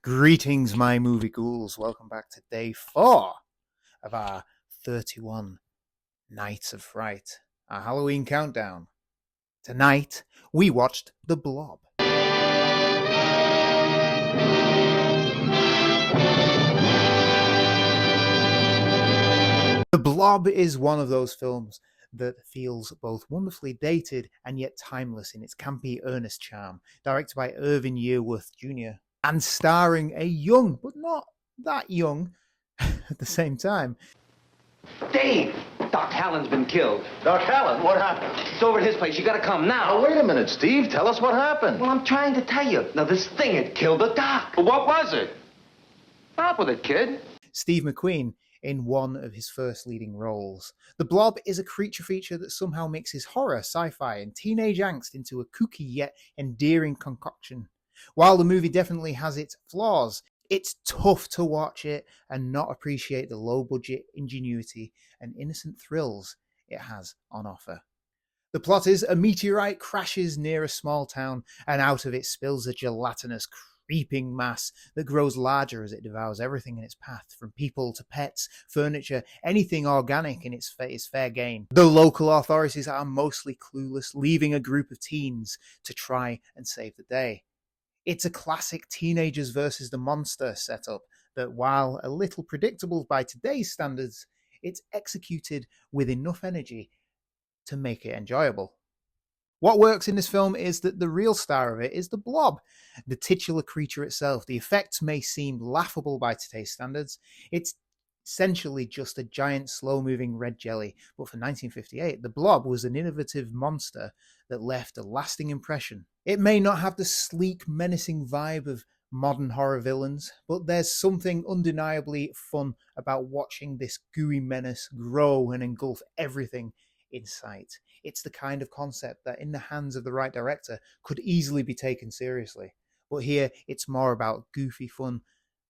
Greetings, my movie ghouls. Welcome back to day 4 of our 31 Nights of Fright, our Halloween countdown. Tonight, we watched The Blob. The Blob is one of those films that feels both wonderfully dated and yet timeless in its campy, earnest charm, directed by Irving Yearworth Jr., and starring a young, but not that young, at the same time. Dave! Doc Hallen's been killed. Doc Hallen, what happened? It's over at his place. You gotta come now. Oh, wait a minute, Steve. Tell us what happened. Well, I'm trying to tell you. Now, this thing had killed the doc. Well, what was it? Stop with it, kid. Steve McQueen in one of his first leading roles. The Blob is a creature feature that somehow mixes horror, sci-fi, and teenage angst into a kooky yet endearing concoction. While the movie definitely has its flaws, it's tough to watch it and not appreciate the low-budget ingenuity and innocent thrills it has on offer. The plot is a meteorite crashes near a small town, and out of it spills a gelatinous, creeping mass that grows larger as it devours everything in its path, from people to pets, furniture, anything organic in its fair game. The local authorities are mostly clueless, leaving a group of teens to try and save the day. It's a classic teenagers versus the monster setup that, while a little predictable by today's standards, it's executed with enough energy to make it enjoyable. What works in this film is that the real star of it is the Blob, the titular creature itself. The effects may seem laughable by today's standards. It's essentially just a giant slow-moving red jelly, but for 1958, the Blob was an innovative monster that left a lasting impression. It may not have the sleek, menacing vibe of modern horror villains, but there's something undeniably fun about watching this gooey menace grow and engulf everything in sight. It's the kind of concept that, in the hands of the right director, could easily be taken seriously. But here, it's more about goofy fun,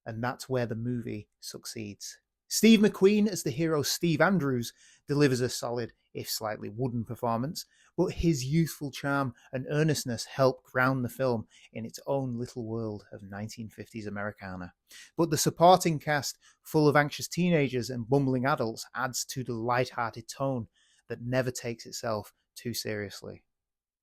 and that's where the movie succeeds. Steve McQueen as the hero Steve Andrews delivers a solid, if slightly wooden performance, but his youthful charm and earnestness help ground the film in its own little world of 1950s Americana. But the supporting cast, full of anxious teenagers and bumbling adults, adds to the light-hearted tone that never takes itself too seriously.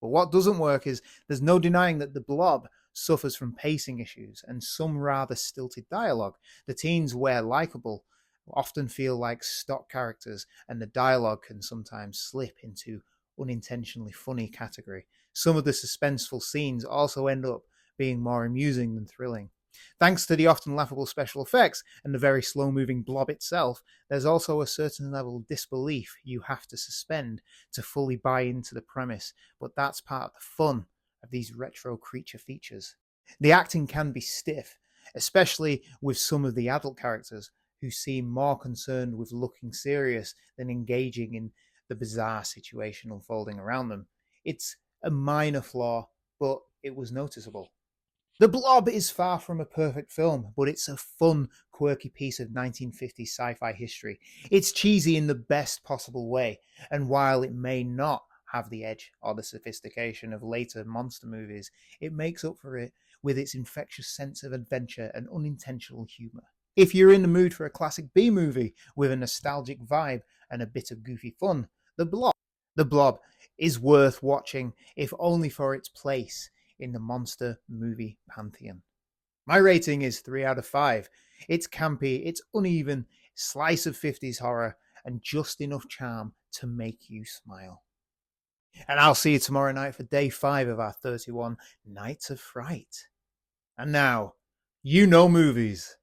But what doesn't work is there's no denying that the Blob suffers from pacing issues and some rather stilted dialogue. The teens, where likable, often feel like stock characters, and the dialogue can sometimes slip into unintentionally funny category. Some of the suspenseful scenes also end up being more amusing than thrilling. Thanks to the often laughable special effects and the very slow-moving Blob itself, there's also a certain level of disbelief you have to suspend to fully buy into the premise, but that's part of the fun of these retro creature features. The acting can be stiff, especially with some of the adult characters, who seem more concerned with looking serious than engaging in the bizarre situation unfolding around them. It's a minor flaw, but it was noticeable. The Blob is far from a perfect film, but it's a fun, quirky piece of 1950s sci-fi history. It's cheesy in the best possible way, and while it may not have the edge or the sophistication of later monster movies, it makes up for it with its infectious sense of adventure and unintentional humor. If you're in the mood for a classic B-movie with a nostalgic vibe and a bit of goofy fun, The Blob is worth watching, if only for its place in the monster movie pantheon. My rating is 3 out of 5. It's campy, it's uneven, slice of 50s horror, and just enough charm to make you smile. And I'll see you tomorrow night for day 5 of our 31 Nights of Fright. And now, you know movies.